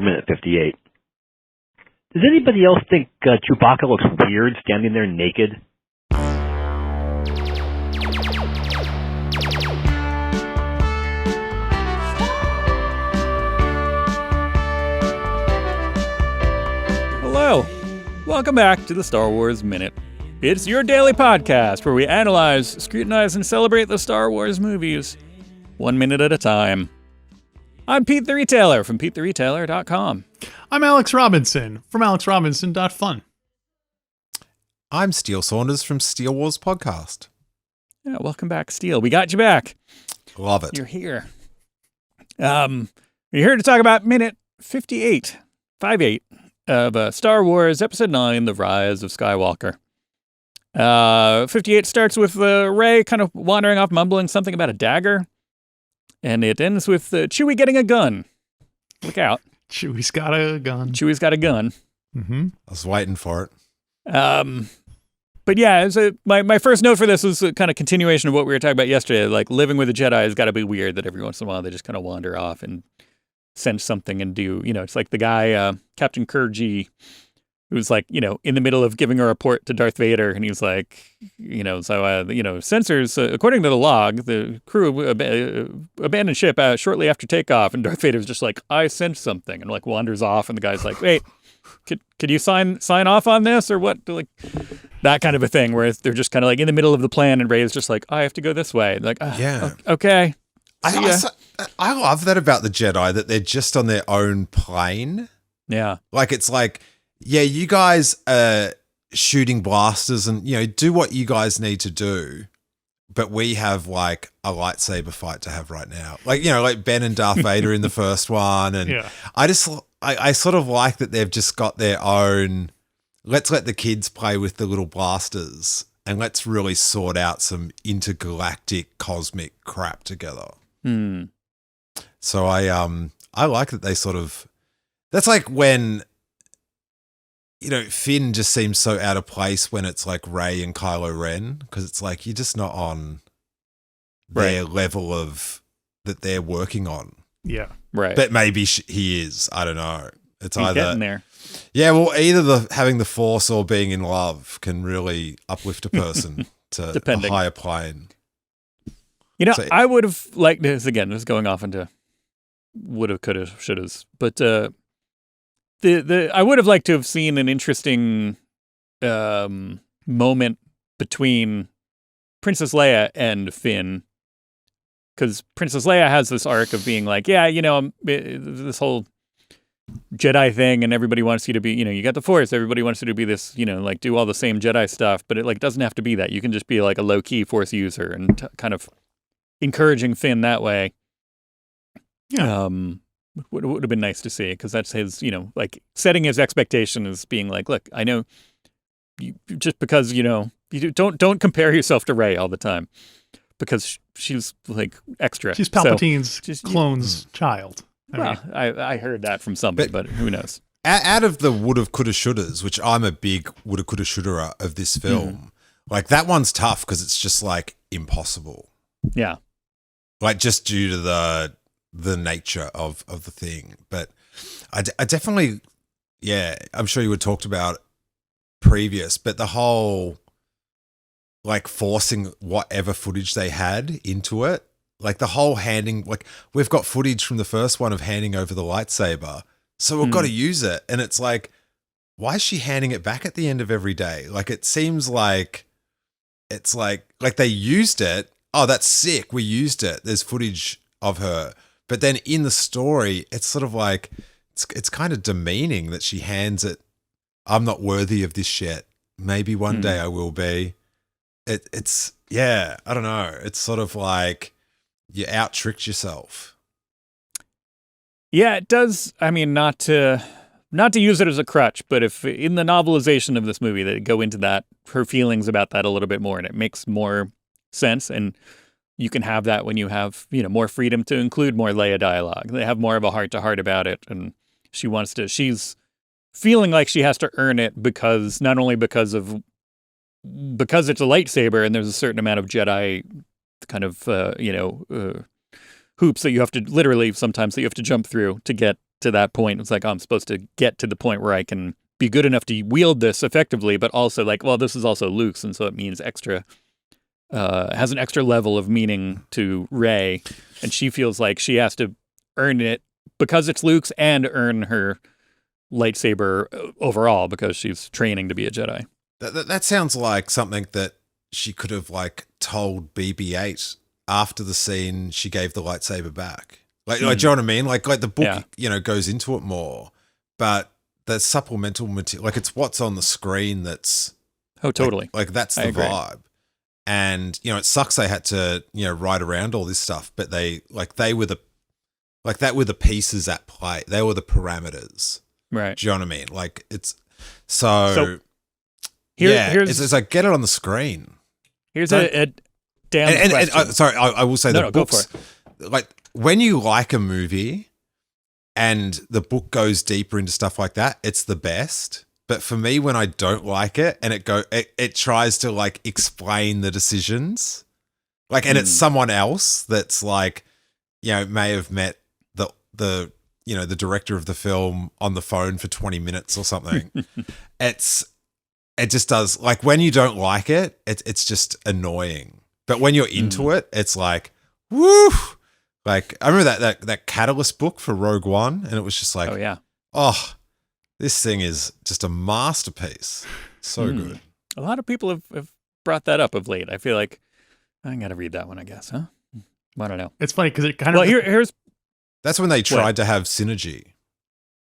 minute 58. Does anybody else think Chewbacca looks weird standing there naked? Hello. Welcome back to the Star Wars Minute. It's your daily podcast where we analyze, scrutinize, and celebrate the Star Wars movies 1 minute at a time. I'm Pete the Retailer from PeteTheRetailer.com. I'm Alex Robinson from AlexRobinson.fun. I'm Steele Saunders from Steele Wars Podcast. Yeah, welcome back, Steele. We got you back. Love it. You're here. You're here to talk about minute 58 of Star Wars Episode 9, The Rise of Skywalker. 58 starts with Rey kind of wandering off, mumbling something about a dagger. And it ends with Chewie getting a gun. Look out. Chewie's got a gun. Chewie's got a gun. Mm-hmm. I was waiting for it. But yeah, my first note for this was a kind of continuation of what we were talking about yesterday. Like, living with a Jedi has got to be weird that every once in a while they just kind of wander off and sense something and do, it's like the guy, Captain Kurgi, who's like, in the middle of giving a report to Darth Vader, and he's like, sensors, according to the log, the crew abandoned ship shortly after takeoff, and Darth Vader's just like, I sensed something, and like wanders off, and the guy's like, wait, could you sign off on this, or what? Like, that kind of a thing, where they're just kind of like in the middle of the plan, and Rey's just like, I have to go this way. Like, yeah. Okay. I love that about the Jedi, that they're just on their own plane. Yeah. Like, it's like, yeah, you guys are shooting blasters and, do what you guys need to do. But we have like a lightsaber fight to have right now. Like, like Ben and Darth Vader in the first one. And yeah. I sort of like that they've just got their own, let's let the kids play with the little blasters and let's really sort out some intergalactic cosmic crap together. So I like that they sort of, that's like when, Finn just seems so out of place when it's like Rey and Kylo Ren, because it's like you're just not on their level of that they're working on. Yeah. Right. But maybe he is. I don't know. It's He's either getting there. Yeah, well, either having the Force or being in love can really uplift a person to Depending. a higher plane. So, I would have liked this again. This is going off into woulda, coulda, shouldas, but I would have liked to have seen an interesting moment between Princess Leia and Finn, because Princess Leia has this arc of being like, this whole Jedi thing, and everybody wants you to be, you got the Force, everybody wants you to be this, like do all the same Jedi stuff, but it like doesn't have to be that. You can just be like a low key Force user and kind of encouraging Finn that way. Yeah. Would have been nice to see, because that's his, like setting his expectation as being like, look, I know you, just because, you don't compare yourself to Rey all the time, because she's like extra. She's Palpatine's clone's child. I heard that from somebody, but who knows? Out of the woulda, coulda, shouldas, which I'm a big woulda, coulda, shoulda of this film, like that one's tough because it's just like impossible. Yeah. Like just due to the nature of the thing. But I definitely, I'm sure you had talked about previous, but the whole like forcing whatever footage they had into it, like the whole handing, like we've got footage from the first one of handing over the lightsaber, so we've got to use it. And it's like, why is she handing it back at the end of every day? Like, it seems like it's like they used it. Oh, that's sick. We used it. There's footage of her. But then in the story, it's sort of like, it's kind of demeaning that she hands it. I'm not worthy of this shit. Maybe one day I will be. It's I don't know. It's sort of like you out-tricked yourself. Yeah, it does. I mean, not to use it as a crutch, but if in the novelization of this movie they go into that, her feelings about that a little bit more, and it makes more sense, and you can have that when you have, more freedom to include more Leia dialogue. They have more of a heart-to-heart about it, and she's feeling like she has to earn it because it's a lightsaber, and there's a certain amount of Jedi kind of, hoops that you have to literally sometimes that you have to jump through to get to that point. It's like, oh, I'm supposed to get to the point where I can be good enough to wield this effectively, but also like, well, this is also Luke's, and so it means extra, has an extra level of meaning to Rey, and she feels like she has to earn it because it's Luke's and earn her lightsaber overall because she's training to be a Jedi. That sounds like something that she could have like told BB-8 after the scene she gave the lightsaber back. Like, do you know what I mean? Like the book, goes into it more, but the supplemental material, like it's what's on the screen that's totally like that's the vibe. And it sucks they had to write around all this stuff, but they were the pieces at play. They were the parameters, right? Do you know what I mean? Like it's so here's it's like get it on the screen. Here's a damn question. Sorry, I will say the books. Go for it. Like when you like a movie and the book goes deeper into stuff like that, it's the best. But for me, when I don't like it and it tries to like explain the decisions, like, and it's someone else that's like, may have met the director of the film on the phone for 20 minutes or something. It just does, like, when you don't like it, it's just annoying. But when you're into it, it's like, woo! Like, I remember that Catalyst book for Rogue One, and it was just like, this thing is just a masterpiece. So good. A lot of people have brought that up of late. I feel like I got to read that one, I guess, huh? I don't know. It's funny because it kind of... Well, here's... That's when they tried to have synergy.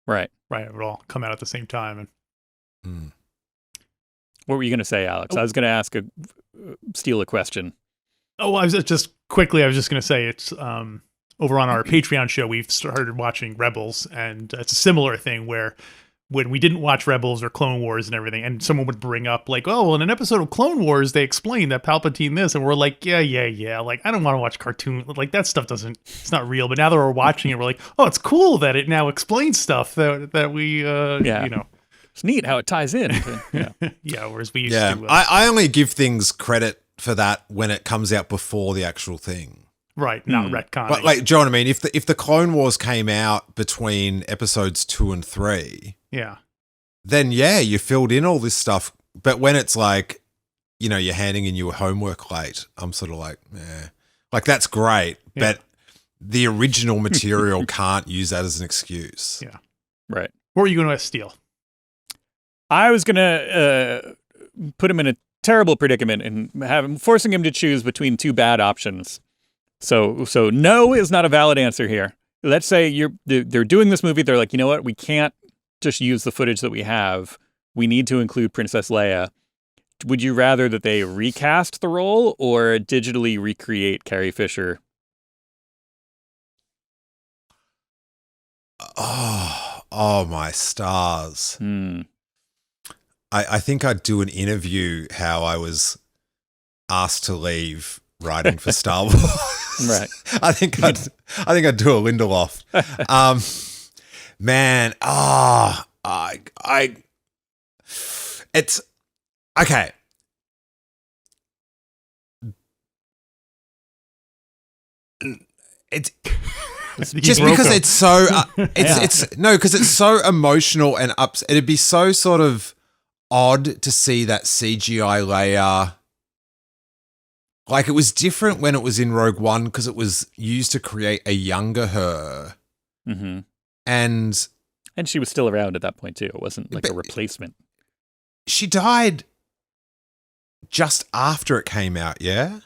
Right. Right, it would all come out at the same time. And What were you going to say, Alex? I was going to ask Steele a question. Oh, I was just going to say it's over on our Patreon show, we've started watching Rebels, and it's a similar thing where when we didn't watch Rebels or Clone Wars and everything, and someone would bring up like, oh, well, in an episode of Clone Wars, they explained that Palpatine this, and we're like, yeah. Like, I don't want to watch cartoon. Like, that stuff it's not real. But now that we're watching it, we're like, oh, it's cool that it now explains stuff that we, It's neat how it ties in. Whereas we used to. I only give things credit for that when it comes out before the actual thing. Right, not retconning. But like, do you know what I mean? If the Clone Wars came out between episodes 2 and 3, then you filled in all this stuff. But when it's like, you're handing in your homework late, I'm sort of like, like that's great, but the original material can't use that as an excuse. Yeah, right. What were you going to steal? I was going to put him in a terrible predicament and forcing him to choose between two bad options. So no is not a valid answer here. Let's say they're doing this movie. They're like, you know what? We can't just use the footage that we have. We need to include Princess Leia. Would you rather that they recast the role or digitally recreate Carrie Fisher? Oh my stars. I think I'd do an interview how I was asked to leave writing for Star Wars. Right. I think I'd do a Lindelof. Man, it's okay. It's just because it's so because it's so emotional and it'd be so sort of odd to see that CGI Leia. Like, it was different when it was in Rogue One because it was used to create a younger her. Mm-hmm. And she was still around at that point, too. It wasn't like a replacement. She died just after it came out, yeah?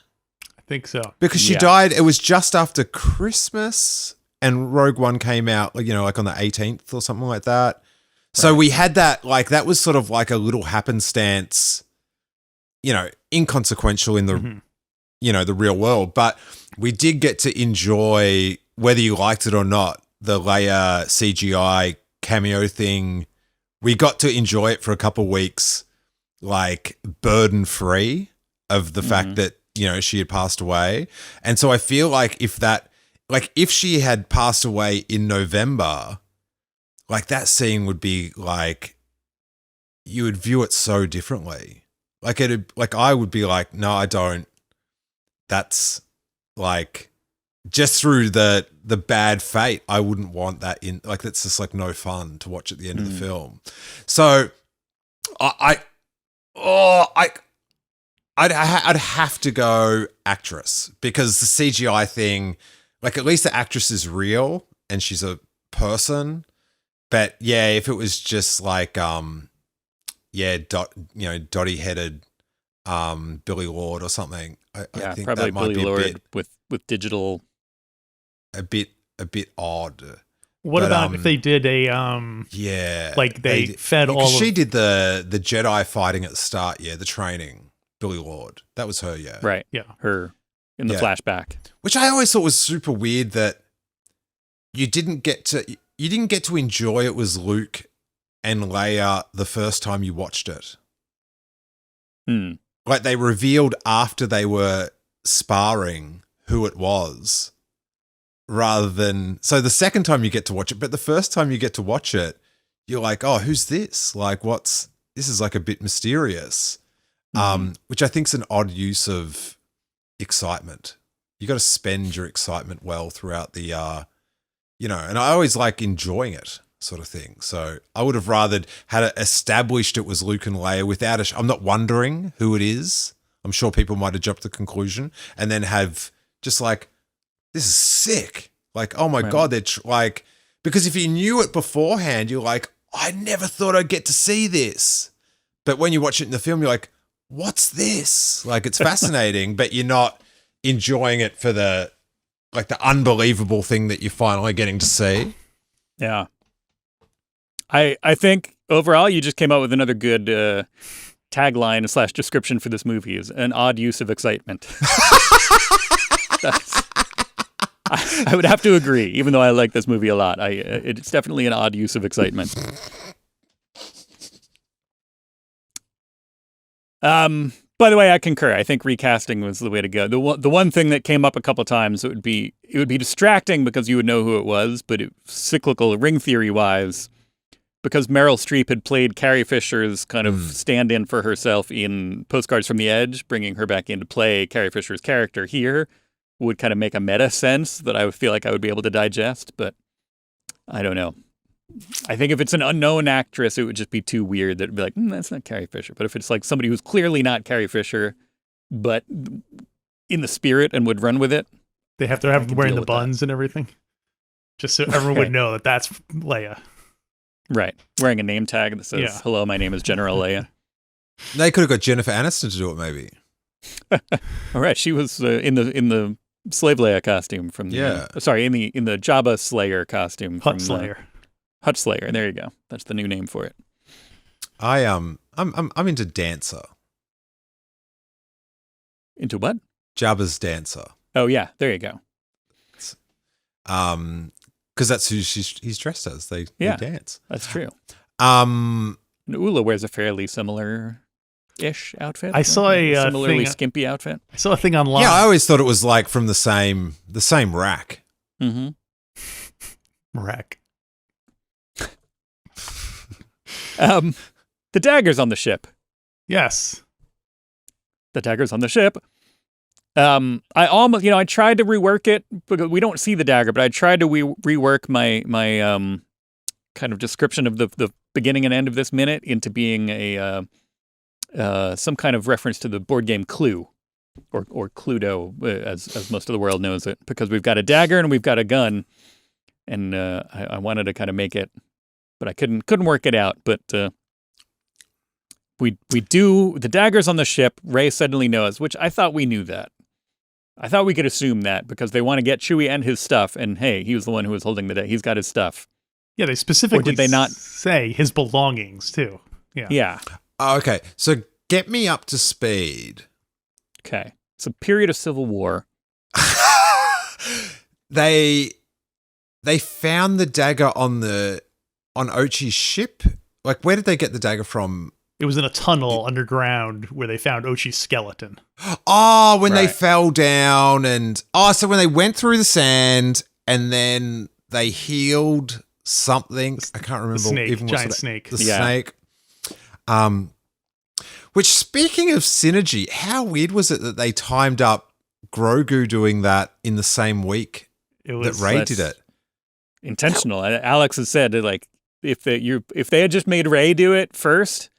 I think so. Because she died, it was just after Christmas and Rogue One came out, like on the 18th or something like that. Right. So we had that, like, that was sort of like a little happenstance, inconsequential in the... the real world, but we did get to enjoy, whether you liked it or not, the Leia CGI cameo thing. We got to enjoy it for a couple of weeks, like burden free of the fact that, she had passed away. And so I feel like if she had passed away in November, like that scene would be like, you would view it so differently. Like I would be like, no, I don't. That's like just through the bad fate, I wouldn't want that in. Like, that's just like no fun to watch at the end of the film. So I'd have to go actress, because the CGI thing, like, at least the actress is real and she's a person. But yeah, if it was just like dotty-headed Billy Lord or something, I think probably that might Billy be Lord with digital. a bit odd. What about if they did a like they fed all of... She did the Jedi fighting at the start, the training. Billy Lord. That was her, Right. Yeah. Her in the flashback. Which I always thought was super weird that you didn't get to enjoy it was Luke and Leia the first time you watched it. Like, they revealed after they were sparring who it was, rather than... So the second time you get to watch it, but the first time you get to watch it, you're like, oh, who's this? Like, this is like a bit mysterious. Which I think is an odd use of excitement. You got to spend your excitement well throughout the, and I always like enjoying it, sort of thing. So I would have rather had it established it was Luke and Leia without I'm not wondering who it is. I'm sure people might have jumped to the conclusion, and then have just like, this is sick. Like, oh my God, they're like, because if you knew it beforehand, you're like, I never thought I'd get to see this. But when you watch it in the film, you're like, what's this? Like, it's fascinating, but you're not enjoying it for the unbelievable thing that you're finally getting to see. Yeah. I think overall you just came up with another good tagline / description for this movie, is an odd use of excitement. I would have to agree, even though I like this movie a lot. It's definitely an odd use of excitement. By the way, I concur. I think recasting was the way to go. The one thing that came up a couple of times, it would be distracting because you would know who it was, but cyclical ring theory wise, because Meryl Streep had played Carrie Fisher's kind of stand-in for herself in Postcards from the Edge, bringing her back into play. Carrie Fisher's character here would kind of make a meta sense that I would feel like I would be able to digest, but I don't know. I think if it's an unknown actress, it would just be too weird. That would be like, that's not Carrie Fisher. But if it's like somebody who's clearly not Carrie Fisher, but in the spirit and would run with it, they have to have wearing the buns and everything, just so everyone would know that that's Leia. Right, wearing a name tag that says, "Hello, my name is General Leia." They could have got Jennifer Aniston to do it, maybe. All right, she was in the Slave Leia costume from in the Jabba Slayer costume Hut Slayer. Hut Slayer. There you go. That's the new name for it. I'm into Dancer. Into what? Jabba's Dancer. Oh yeah, there you go. Because that's who he's dressed as. They dance. That's true. And Ula wears a fairly similar-ish outfit. I saw a similarly skimpy outfit. I saw a thing online. Yeah, I always thought it was like from the same rack. Mm-hmm. Rack. The dagger's on the ship. Yes. The dagger's on the ship. I almost, I tried to rework it because we don't see the dagger, but I tried to rework my kind of description of the beginning and end of this minute into being a some kind of reference to the board game Clue or Cluedo, as most of the world knows it, because we've got a dagger and we've got a gun, and I wanted to kind of make it, but I couldn't work it out. But we do, the dagger's on the ship. Rey suddenly knows, which I thought we knew that. I thought we could assume that because they want to get Chewie and his stuff, and hey, he was the one who was holding the dagger. He's got his stuff. Yeah, they specifically or did they not say his belongings too? Yeah. Yeah. Oh, okay, so get me up to speed. Okay, it's a period of civil war. They found the dagger on Ochi's ship. Like, where did they get the dagger from? It was in a tunnel underground where they found Ochi's skeleton. Oh, when they fell down so when they went through the sand and then they healed something. I can't remember. The snake, even giant snake. The snake. Which, speaking of synergy, how weird was it that they timed up Grogu doing that in the same week It Rey did it. Intentional. Alex has said that, like, if they had just made Rey do it first,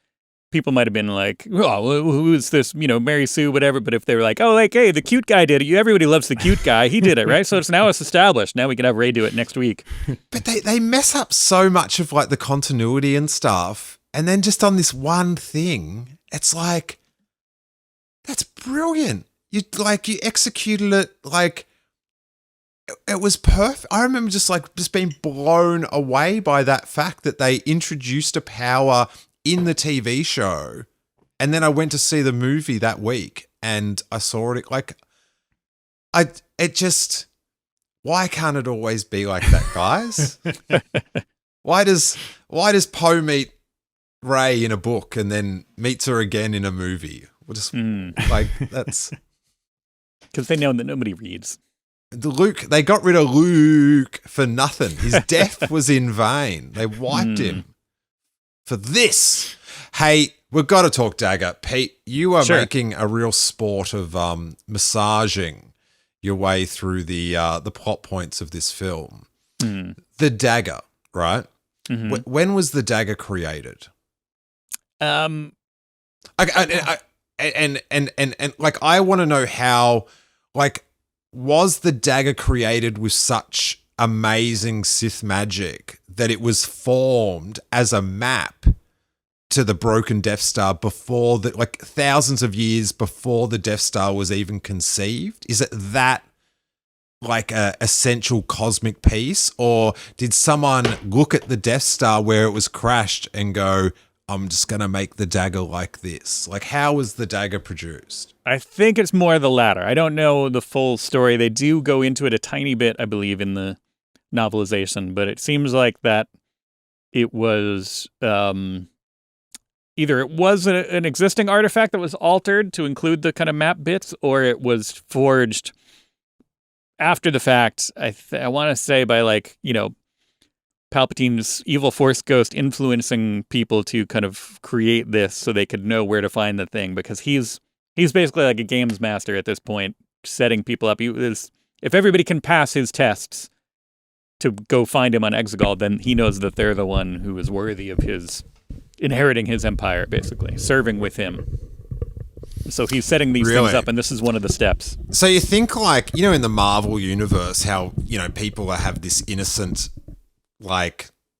people might have been like, oh, who's this, Mary Sue, whatever. But if they were like, oh, like, hey, the cute guy did it. Everybody loves the cute guy. He did it, right? So it's established. Now we can have Rey do it next week. But they mess up so much of like the continuity and stuff. And then just on this one thing, it's like, that's brilliant. You executed it like it was perfect. I remember just being blown away by that fact that they introduced a power in the TV show, and then I went to see the movie that week and I saw it why can't it always be like that, guys? Why does Poe meet Rey in a book and then meets her again in a movie? That's because they know that nobody reads. They got rid of Luke for nothing. His death was in vain. They wiped him for this. Hey, we've got to talk Dagger. Pete, you are making a real sport of massaging your way through the plot points of this film. The Dagger, right? Mm-hmm. When was the Dagger created? I want to know how, was the Dagger created with such amazing Sith magic that it was formed as a map to the broken Death Star before thousands of years before the Death Star was even conceived? Is it that a essential cosmic piece, or did someone look at the Death Star where it was crashed and go, I'm just going to make the Dagger like this? How was the Dagger produced? I think it's more the latter. I don't know the full story. They do go into it a tiny bit, I believe, in the novelization, but it seems like that it was either it was an existing artifact that was altered to include the kind of map bits, or it was forged after the fact. I want to say by Palpatine's evil Force ghost influencing people to kind of create this so they could know where to find the thing, because he's basically like a games master at this point, setting people up. If everybody can pass his tests to go find him on Exegol, then he knows that they're the one who is worthy of his inheriting his empire, basically serving with him. So he's setting these things up, and this is one of the steps. So you think in the Marvel universe, how people have this innocent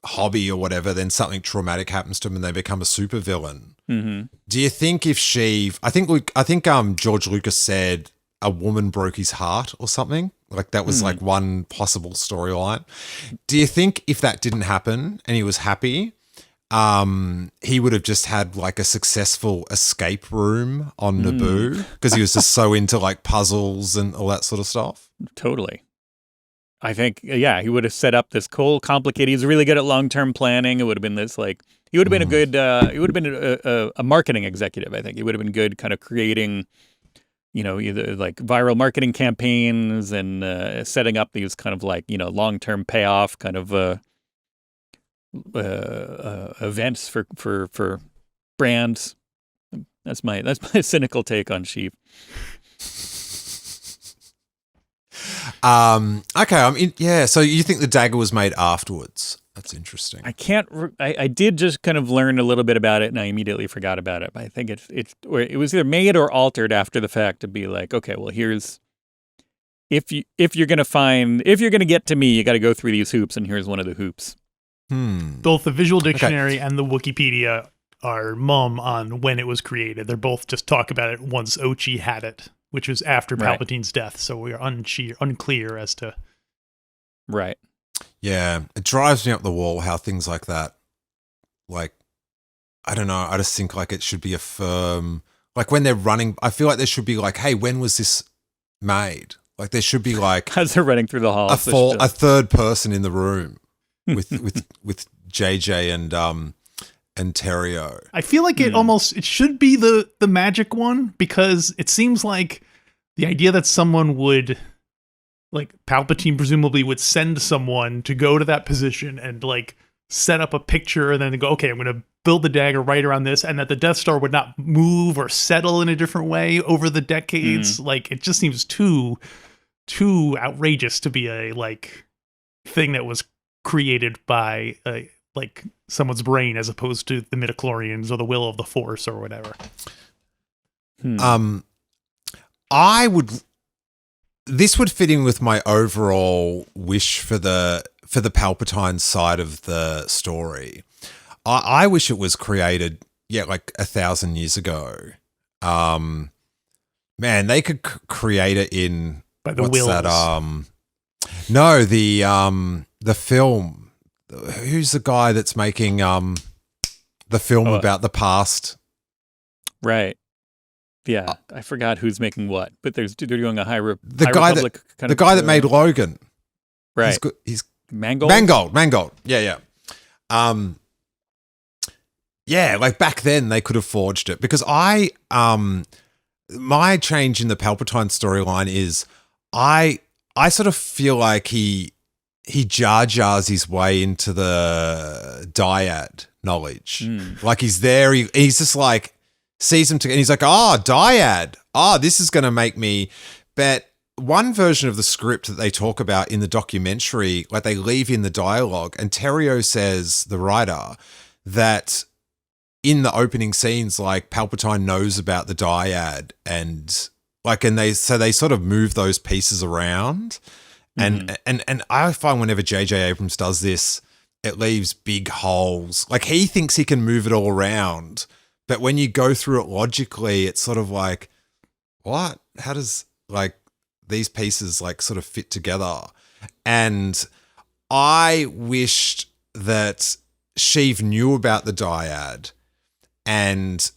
hobby or whatever, then something traumatic happens to them and they become a supervillain. Mm-hmm. Do you think I think George Lucas said a woman broke his heart or something? That was one possible storyline. Do you think if that didn't happen and he was happy, he would have just had a successful escape room on Naboo because he was just so into puzzles and all that sort of stuff? Totally. I think, he would have set up this whole complicated. He's really good at long-term planning. It would have been this he would have been a good. He would have been a marketing executive. I think he would have been good, kind of creating, either viral marketing campaigns and setting up these kind of long-term payoff kind of events for brands. That's my cynical take on Sheep. Okay. So you think the Dagger was made afterwards? That's interesting. I did just kind of learn a little bit about it, and I immediately forgot about it. But I think it was either made or altered after the fact to be okay, well, here's if you're gonna get to me, you got to go through these hoops, and here's one of the hoops. Both the visual dictionary and the Wikipedia are mum on when it was created. They're both just talk about it once Ochi had it, which was after Palpatine's death. So we are unclear as to. Right. Yeah. It drives me up the wall how things like that, I don't know. I just think it should be a firm, when they're running, I feel there should be hey, when was this made? There should be as they're running through the halls, a third person in the room with JJ and Terrio. I feel it should be the magic one, because it seems like the idea that someone would, Palpatine presumably would send someone to go to that position and set up a picture and then go, okay, I'm going to build the dagger right around this, and that the Death Star would not move or settle in a different way over the decades. Like, it just seems too outrageous to be a like thing that was created by like someone's brain as opposed to the midichlorians or the will of the Force or whatever. This would fit in with my overall wish for the Palpatine side of the story. I wish it was created, like 1,000 years ago. Man, they could create it in by the wills. No, the film. Who's the guy that's making the film about the past? Right. Yeah, I forgot who's making what, but they're doing a the guy that made Logan. Right. He's Mangold. Mangold. Yeah. Yeah, like back then they could have forged it, because my change in the Palpatine storyline is I sort of feel like he Jar Jars his way into the dyad knowledge. Like he's there, he's just like sees him and he's like, dyad. This is going to make me. But one version of the script that they talk about in the documentary, like they leave in the dialogue, and Terrio says, the writer, that in the opening scenes, like Palpatine knows about the dyad, and they sort of move those pieces around. And I find whenever J.J. Abrams does this, it leaves big holes. Like he thinks he can move it all around, but when you go through it logically, it's sort of like, what? How does like these pieces like sort of fit together? And I wished that Sheev knew about the dyad and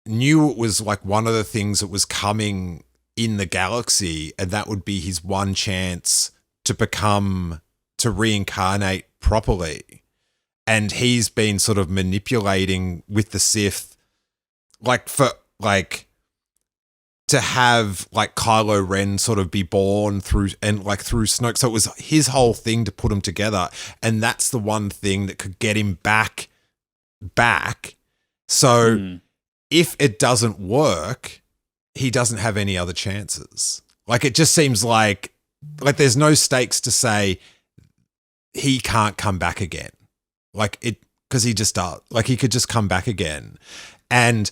knew it was like one of the things that was coming in the galaxy, and that would be his one chance to reincarnate properly. And he's been sort of manipulating with the Sith, to have like Kylo Ren sort of be born through Snoke. So it was his whole thing to put them together. And that's the one thing that could get him back. So if it doesn't work, he doesn't have any other chances. Like it just seems like there's no stakes to say he can't come back again. Because he just does. Like he could just come back again. And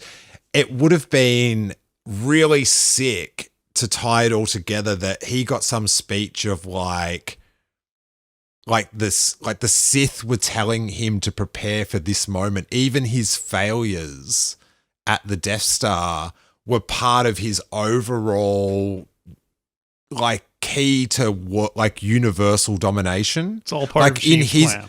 it would have been really sick to tie it all together that he got some speech of like the Sith were telling him to prepare for this moment. Even his failures at the Death Star were part of his overall like key to what like universal domination. It's all part of his plan.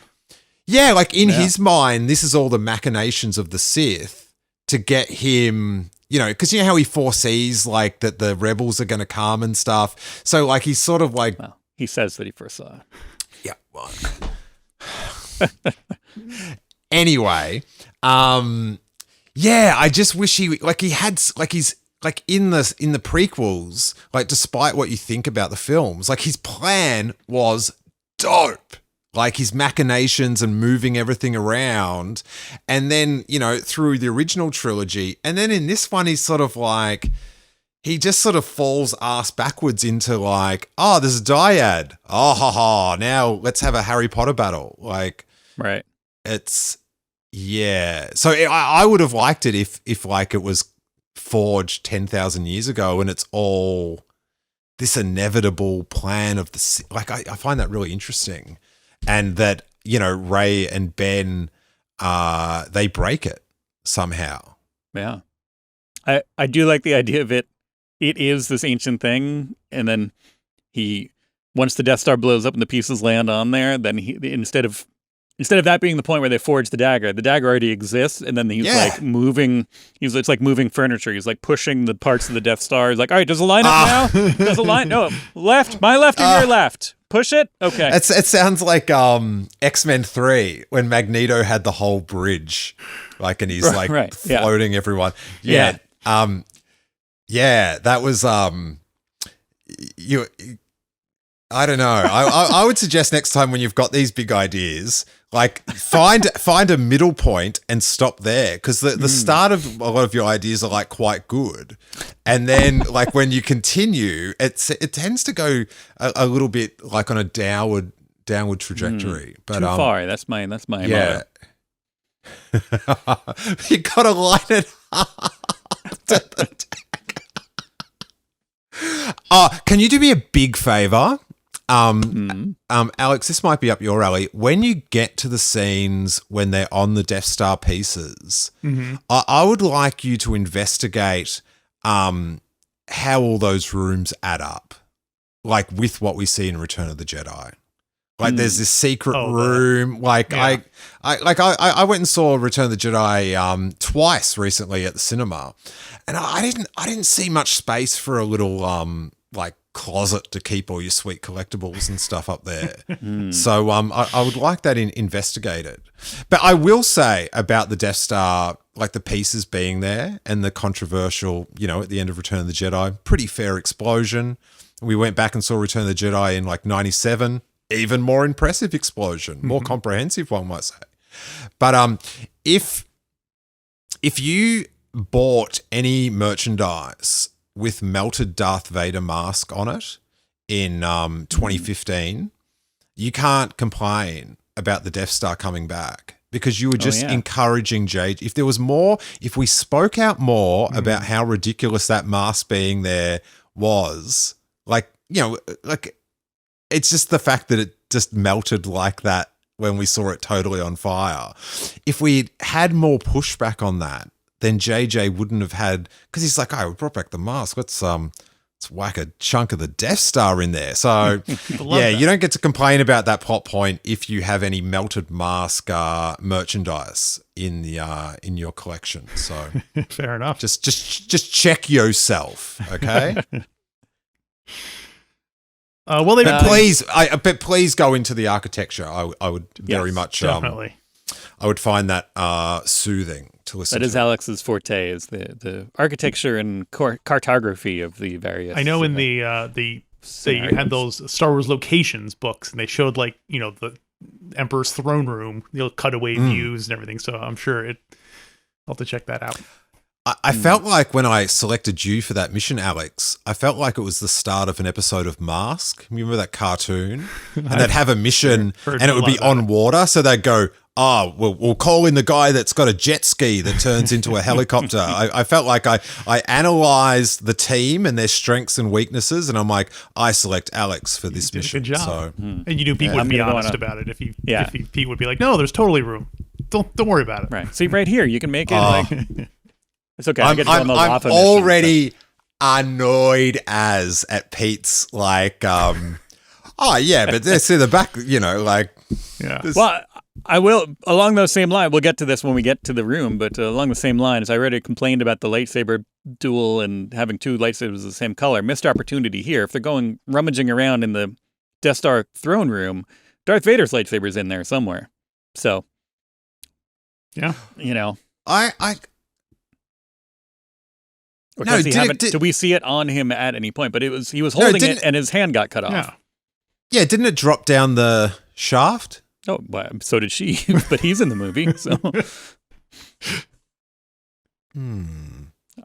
Yeah, like in his mind, this is all the machinations of the Sith to get him, because you know how he foresees like that the rebels are going to come and stuff. So like he's sort of like, well, he says that he foresaw. Yeah. Well. Anyway, I just wish he's in the prequels, like despite what you think about the films, like his plan was dope. Like his machinations and moving everything around. And then, through the original trilogy. And then in this one, he's sort of like, he just sort of falls ass backwards into like, there's a dyad. Now let's have a Harry Potter battle. Like, right. It's, yeah. So I would have liked it if like it was forged 10,000 years ago and it's all this inevitable plan of the, like, I find that really interesting. And that, Rey and Ben, they break it somehow. Yeah. I do like the idea of it. It is this ancient thing. And then once the Death Star blows up and the pieces land on there, then instead of that being the point where they forge the dagger already exists. And then he's like moving, it's like moving furniture. He's like pushing the parts of the Death Star. He's like, all right, does it line up now? Does it line? No, left, my left or your left? Push it? Okay. It sounds like X-Men 3 when Magneto had the whole bridge, like, and he's floating everyone. Yeah. That was I don't know. I would suggest next time when you've got these big ideas, like find a middle point and stop there, because the start of a lot of your ideas are like quite good, and then like when you continue, it tends to go a little bit like on a downward trajectory. But too far. That's my yeah. You gotta line it up. Can you do me a big favor? Alex, this might be up your alley. When you get to the scenes when they're on the Death Star pieces, I would like you to investigate how all those rooms add up, like with what we see in Return of the Jedi. Like there's this secret room. Like I went and saw Return of the Jedi twice recently at the cinema, and I didn't see much space for a little like closet to keep all your sweet collectibles and stuff up there. So I would like that investigated. But I will say about the Death Star, like the pieces being there and the controversial, at the end of Return of the Jedi, pretty fair explosion. We went back and saw Return of the Jedi in like 97. Even more impressive explosion, more comprehensive, one might say. But if you bought any merchandise with melted Darth Vader mask on it in 2015, you can't complain about the Death Star coming back, because you were just encouraging Jade. If we spoke out more about how ridiculous that mask being there was, it's just the fact that it just melted like that when we saw it totally on fire. If we had more pushback on that, then JJ wouldn't have had, because he's like, we brought back the mask. Let's whack a chunk of the Death Star in there. So you don't get to complain about that plot point if you have any melted mask merchandise in your collection. So fair enough. Just check yourself, okay? But please go into the architecture. I would very much definitely. I would find that soothing to listen. That is Alex's forte, is the architecture and cartography of the various. I know in they had those Star Wars locations books, and they showed the Emperor's throne room, cutaway views and everything. So I'm sure I'll have to check that out. I felt like when I selected you for that mission, Alex, I felt like it was the start of an episode of Mask. Remember that cartoon? And they'd have a mission and it would be on water. So they'd go, we'll call in the guy that's got a jet ski that turns into a helicopter. I felt like I analysed the team and their strengths and weaknesses, and I'm like, I select Alex for this mission. Good job. So, and you knew Pete would be honest about it. If Pete would be like, no, there's totally room. Don't worry about it. Right. See, right here, you can make it it's okay. I'm already annoyed at Pete's but this in the back, Well, I will, along those same lines, we'll get to this when we get to the room, but along the same lines, I already complained about the lightsaber duel and having two lightsabers of the same color. Missed opportunity here. If they're going rummaging around in the Death Star throne room, Darth Vader's lightsaber's in there somewhere. So, yeah, Or does he have it? Do we see it on him at any point? But he was holding it and his hand got cut off. Yeah, didn't it drop down the shaft? Oh, well, so did she. But he's in the movie, so.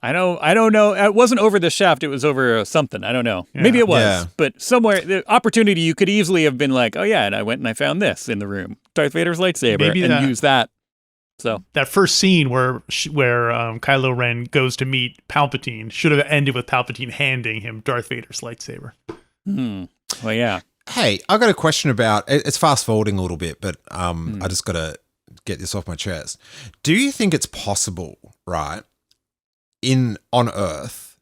I don't know. It wasn't over the shaft. It was over something. I don't know. Yeah. Maybe it was. But somewhere, the opportunity, you could easily have been like, oh yeah, and I went and I found this in the room. Darth Vader's lightsaber. And use that. So that first scene where Kylo Ren goes to meet Palpatine should have ended with Palpatine handing him Darth Vader's lightsaber. Well, yeah. Hey, I got a question about it's fast forwarding a little bit, but I just got to get this off my chest. Do you think it's possible, right, on Earth,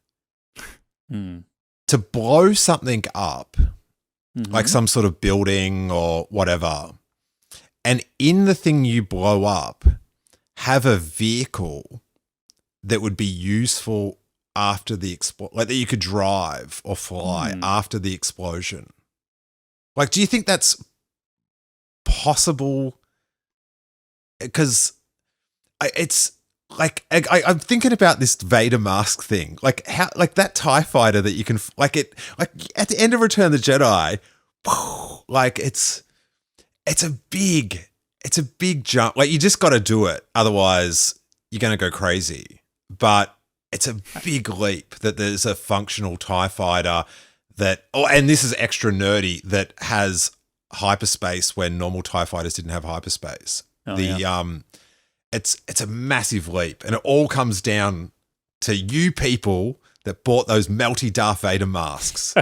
to blow something up, like some sort of building or whatever, and in the thing you blow up, have a vehicle that would be useful after the explosion, like that you could drive or fly after the explosion? Like, do you think that's possible? Because it's like I'm thinking about this Vader mask thing, like how, like that TIE fighter that you can, like at the end of Return of the Jedi, like it's a big jump. Like you just got to do it, otherwise you're going to go crazy. But it's a big leap that there's a functional TIE fighter that, and this is extra nerdy, that has hyperspace when normal TIE fighters didn't have hyperspace. It's a massive leap, and it all comes down to you people that bought those melty Darth Vader masks.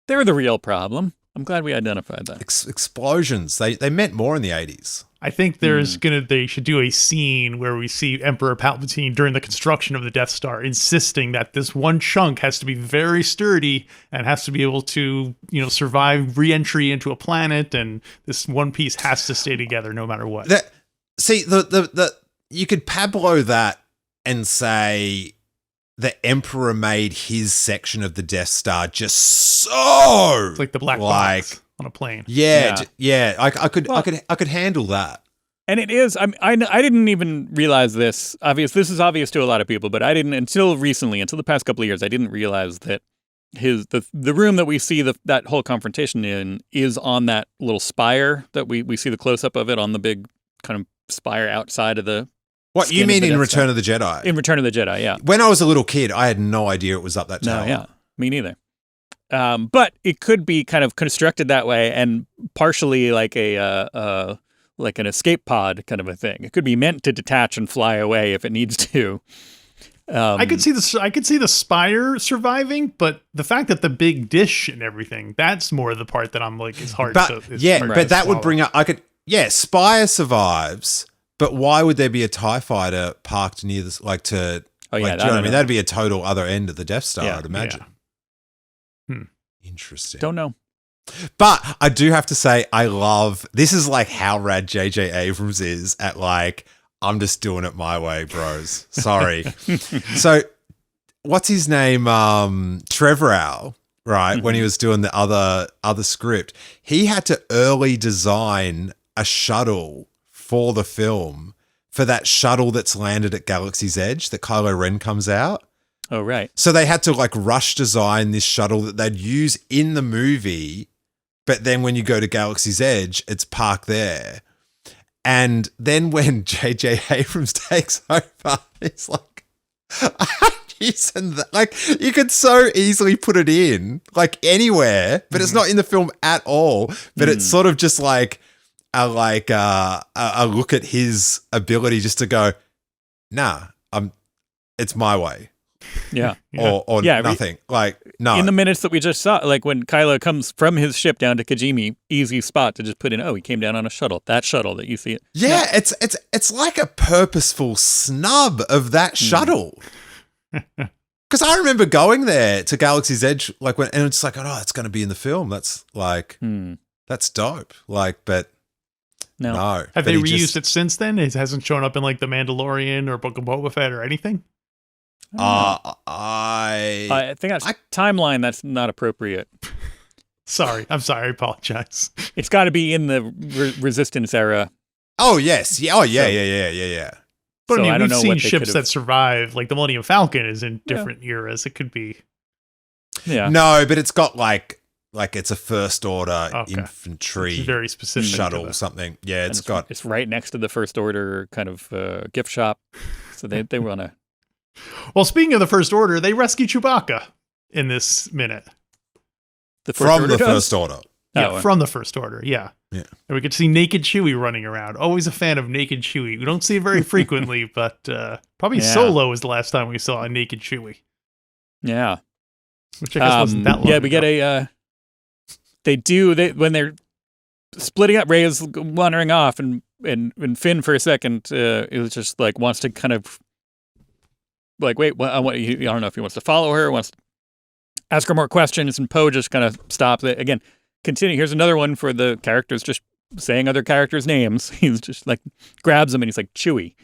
They're the real problem. I'm glad we identified that. Explosions. They meant more in the 80s. I think they should do a scene where we see Emperor Palpatine during the construction of the Death Star insisting that this one chunk has to be very sturdy and has to be able to, survive re-entry into a planet, and this one piece has to stay together no matter what. You could Pablo that and say the Emperor made his section of the Death Star just so it's like the black box on a plane. Yeah. I could handle that. And it is. I didn't even realize this. This is obvious to a lot of people, but I didn't until recently, until the past couple of years. I didn't realize that the room that we see that whole confrontation in is on that little spire that we see the close up of it on the big kind of spire outside of the. What you mean in Return of the Jedi? In Return of the Jedi, yeah. When I was a little kid, I had no idea it was up that tower. No, yeah, me neither. But it could be kind of constructed that way, and partially like like an escape pod kind of a thing. It could be meant to detach and fly away if it needs to. I could see the spire surviving, but the fact that the big dish and everything—that's more the part that I'm like, it's hard. But that would bring up. Spire survives. But why would there be a TIE fighter parked near this, do you know what I mean? That'd be a total other end of the Death Star, I'd imagine. Yeah. Interesting. Don't know. But I do have to say, this is like how rad J.J. Abrams is at I'm just doing it my way, bros. Sorry. So what's his name? Trevorrow, right? Mm-hmm. When he was doing the other script, he had to early design a shuttle for the film, for that shuttle that's landed at Galaxy's Edge that Kylo Ren comes out. Oh, right. So they had to rush design this shuttle that they'd use in the movie, but then when you go to Galaxy's Edge, it's parked there. And then when J.J. Abrams takes over, it's like, using that. You could so easily put it in, anywhere, but it's not in the film at all. But it's sort of just a look at his ability just to go, nah, it's my way. Yeah. Or nothing. No. In the minutes that we just saw, when Kylo comes from his ship down to Kijimi, easy spot to just put in, he came down on a shuttle. That shuttle that you see it. Yeah, it's like a purposeful snub of that shuttle. Because I remember going there to Galaxy's Edge, and it's it's going to be in the film. That's that's dope. But no. Have they reused it since then? It hasn't shown up in The Mandalorian or Book of Boba Fett or anything? I think that's timeline. That's not appropriate. I'm sorry. I apologize. It's got to be in the Resistance era. Oh yes, yeah. Oh yeah. But I mean, we've seen ships that survive. The Millennium Falcon is in different eras. It could be. Yeah. No, but it's got it's a first order infantry it's very specific shuttle something. Yeah, it's right next to the First Order kind of gift shop. So they want to. Well, speaking of the First Order, they rescue Chewbacca in this minute. From the First Order. Yeah, from the First Order. Yeah. Yeah. And we could see naked Chewie running around. Always a fan of naked Chewie. We don't see it very frequently, but probably Solo was the last time we saw a naked Chewie. Yeah. Which I guess wasn't that long ago. We get when they're splitting up, Rey is wandering off, and Finn for a second is just wants to kind of wait, I don't know if he wants to follow her, wants to ask her more questions, and Poe just kind of stops it again. Continue. Here's another one for the characters just saying other characters' names. He's just grabs them and he's like, Chewie.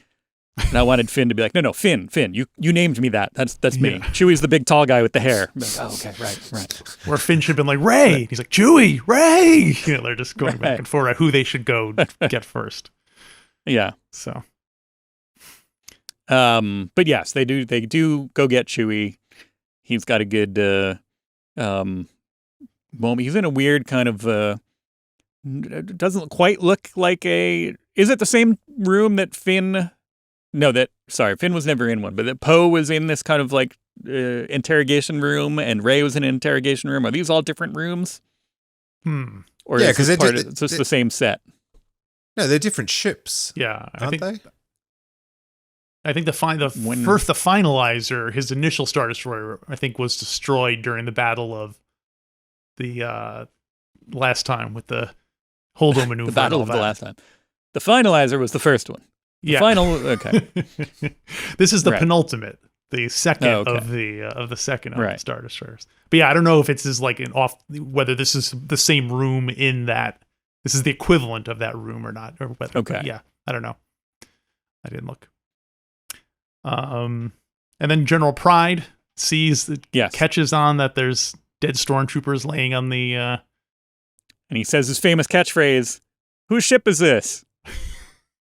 And I wanted Finn to be like, no, Finn, you named me that. That's me. Chewie's the big tall guy with the hair. Okay, right. Where Finn should have been like, Rey. He's like, Chewie, Rey. They're just going back and forth who they should go get first. Yeah. So. But yes, they do go get Chewie. He's got a good moment. He's in a weird kind of it doesn't quite look like a. Is it the same room that Finn? No, Finn was never in one, but that Poe was in this kind of like interrogation room, and Rey was in an interrogation room. Are these all different rooms? Or Yeah, is 'cause it's just the same set? No, they're different ships. Yeah, aren't they? I think the finalizer, his initial Star Destroyer, I think was destroyed during the battle of the last time with the Holdo maneuver. The battle of the last time. The finalizer was the first one. Yeah. Okay. This is the Right. penultimate, the second of the second of the Star Destroyers. But yeah, I don't know if it's like whether this is the same room in that this is the equivalent of that room or not, or whether. Okay. Yeah, I don't know. I didn't look. And then General Pride catches on that there's dead stormtroopers laying on the. And he says his famous catchphrase, "Whose ship is this?"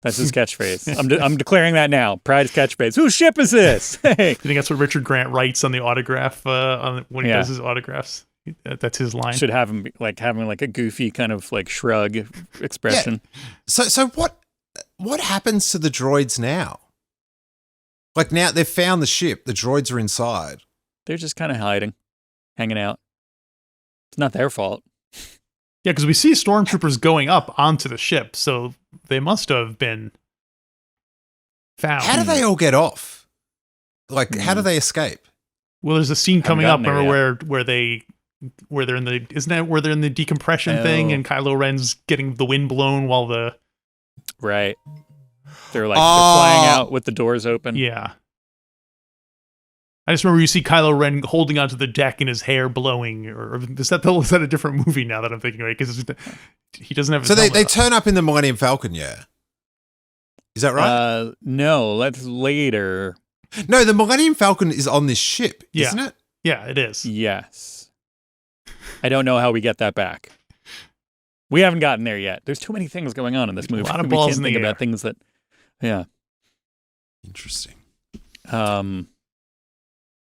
That's his catchphrase. I'm declaring that now. Pride's catchphrase. Whose ship is this? Hey. I think that's what Richard Grant writes on the autograph when he does his autographs. That's his line. Should have him having like a goofy kind of like shrug expression. Yeah. So what happens to the droids now? Like now they've found the ship. The droids are inside. They're just kind of hiding, hanging out. It's not their fault. Yeah, because we see stormtroopers going up onto the ship, so they must have been found. How do they all get off? Like, how do they escape? Well, there's a scene coming up. Remember where they're in the decompression thing, and Kylo Ren's getting the wind blown while the they're flying out with the doors open. Yeah. I just remember you see Kylo Ren holding onto the deck and his hair blowing. Or is that a different movie now that I'm thinking, right? Because he doesn't have his So they turn up in the Millennium Falcon, yeah? Is that right? No, that's later. No, the Millennium Falcon is on this ship, isn't it? Yeah, it is. Yes. I don't know how we get that back. We haven't gotten there yet. There's too many things going on in this movie. A lot of balls we can't in the think air. about things that... Yeah. Interesting.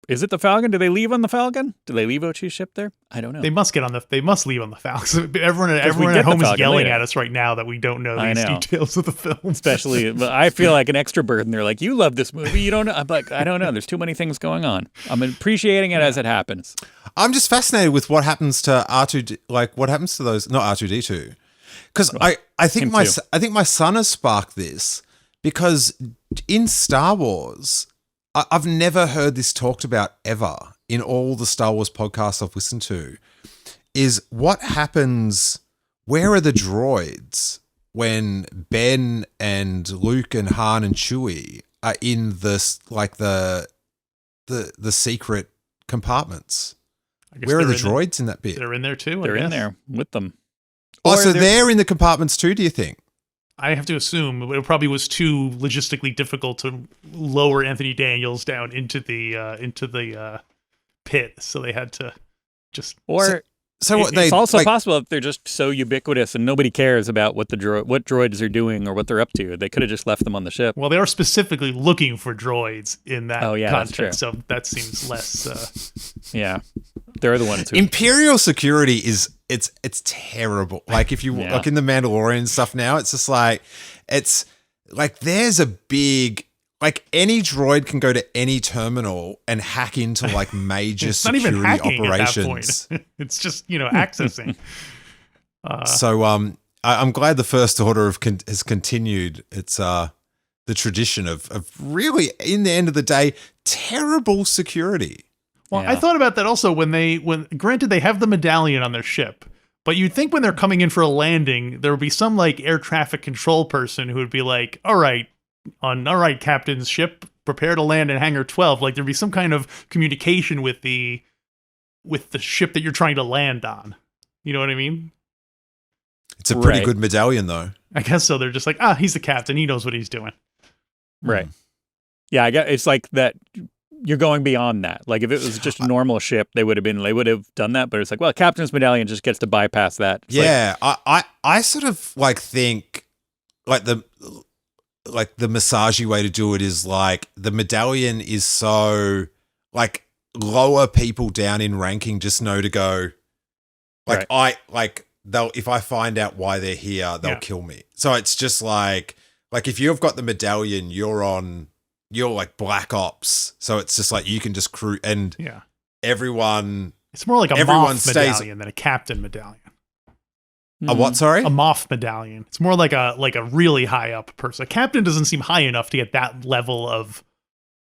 Is it the Falcon? Do they leave on the Falcon? Do they leave Ochi's ship there? I don't know. They must leave on the Falcon. Everyone at home is yelling at us right now that we don't know these details of the film. Especially, but I feel like an extra burden. They're like, "You love this movie. You don't know." I'm like, I don't know. There's too many things going on. I'm appreciating it as it happens. I'm just fascinated with what happens to R2. Like, what happens to those? Not R2D2, because I think my son has sparked this because in Star Wars. I've never heard this talked about ever in all the Star Wars podcasts I've listened to, is what happens, where are the droids when Ben and Luke and Han and Chewie are in this, like the secret compartments? Where are the droids in that bit? They're in there too. They're in there with them. Oh, so they're in the compartments too, do you think? I have to assume it probably was too logistically difficult to lower Anthony Daniels down into the pit, so they had to just. It's also possible that they're just so ubiquitous and nobody cares about what what droids are doing or what they're up to. They could have just left them on the ship. Well, they are specifically looking for droids in that context, so that seems less. Yeah, they're the ones who. Imperial security is. It's terrible. Like if you look in the Mandalorian stuff now, it's just like there's a big any droid can go to any terminal and hack into like major security not even hacking operations. At that point. It's just accessing. So I'm glad the First Order has continued. It's the tradition of really, in the end of the day, terrible security. Well, I thought about that also when granted they have the medallion on their ship, but you'd think when they're coming in for a landing, there would be some like air traffic control person who would be like, all right, captain's ship, prepare to land in hangar 12. Like there'd be some kind of communication with the ship that you're trying to land on. You know what I mean? It's a pretty good medallion though. I guess so. They're just like, he's the captain. He knows what he's doing. Right. Yeah, I guess it's like that. You're going beyond that. Like if it was just a normal ship, they would have done that. But it's like, well, captain's medallion just gets to bypass that. It's I sort of like think like the massagey way to do it is like the medallion is so like lower people down in ranking just know to go, Like if I find out why they're here, they'll kill me. So it's just like if you've got the medallion, you're like Black Ops. So it's just like you can just crew and everyone. It's more like a Moff medallion than a captain medallion. A what? Sorry, a Moff medallion. It's more like a really high up person. A captain doesn't seem high enough to get that level of.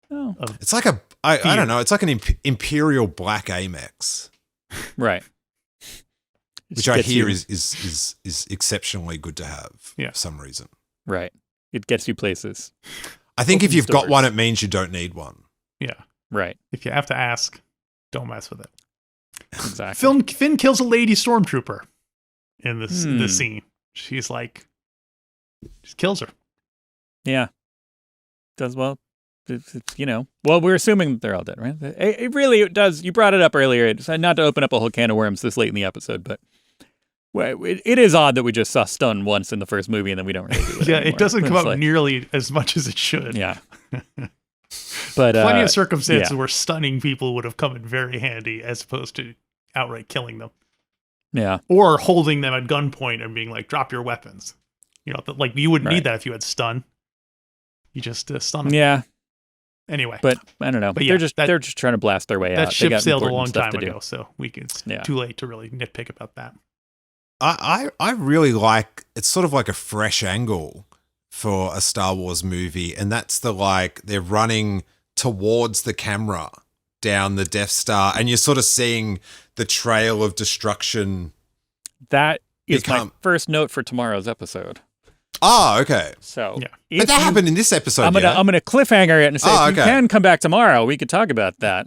It's like I don't know. It's like an imperial black Amex, right? Which I hear is exceptionally good to have for some reason. Right. It gets you places. I think if you've got one, it means you don't need one. Yeah. Right. If you have to ask, don't mess with it. Exactly. Finn kills a lady stormtrooper in this scene. She's like, just kills her. Yeah. Does well. Well, we're assuming that they're all dead, right? It really does. You brought it up earlier. Not to open up a whole can of worms this late in the episode, but it is odd that we just saw stun once in the first movie and then we don't really do it anymore. It doesn't come up nearly as much as it should. Yeah. But plenty of circumstances where stunning people would have come in very handy as opposed to outright killing them. Yeah. Or holding them at gunpoint and being like, drop your weapons. Like you wouldn't need that if you had stun. You just stun them. Yeah. Anyway, but I don't know. But they're just trying to blast their way out. That ship sailed a long time ago, so it's Yeah. too late to really nitpick about that. I really like, it's sort of like a fresh angle for a Star Wars movie, and that's they're running towards the camera down the Death Star, and you're sort of seeing the trail of destruction. That is my first note for tomorrow's episode. Oh, okay. So, but that happened in this episode. I'm gonna cliffhanger it and say, if you can come back tomorrow, we could talk about that.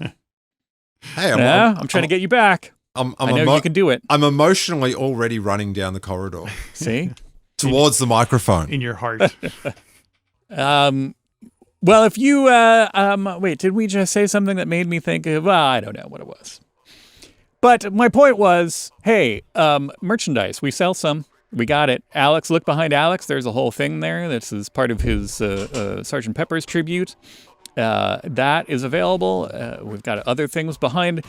Hey, I'm trying to get you back. I know you can do it. I'm emotionally already running down the corridor. See? Towards the microphone. In your heart. Well, if you wait, did we just say something that made me think of? Well, I don't know what it was. But my point was, hey, merchandise. We sell some. We got it. Alex, look behind Alex. There's a whole thing there. This is part of his Sgt. Pepper's tribute. That is available. We've got other things behind.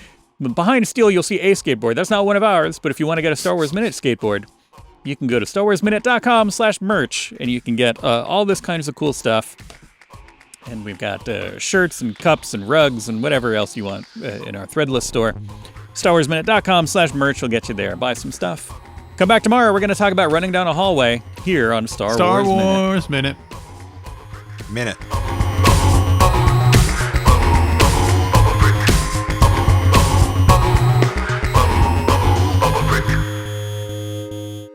Behind Steele, you'll see a skateboard. That's not one of ours, but if you want to get a Star Wars Minute skateboard, you can go to StarWarsMinute.com/merch, and you can get all this kinds of cool stuff. And we've got shirts and cups and rugs and whatever else you want in our threadless store. StarWarsMinute.com/merch will get you there. Buy some stuff. Come back tomorrow. We're going to talk about running down a hallway here on Star Wars Minute. Minute.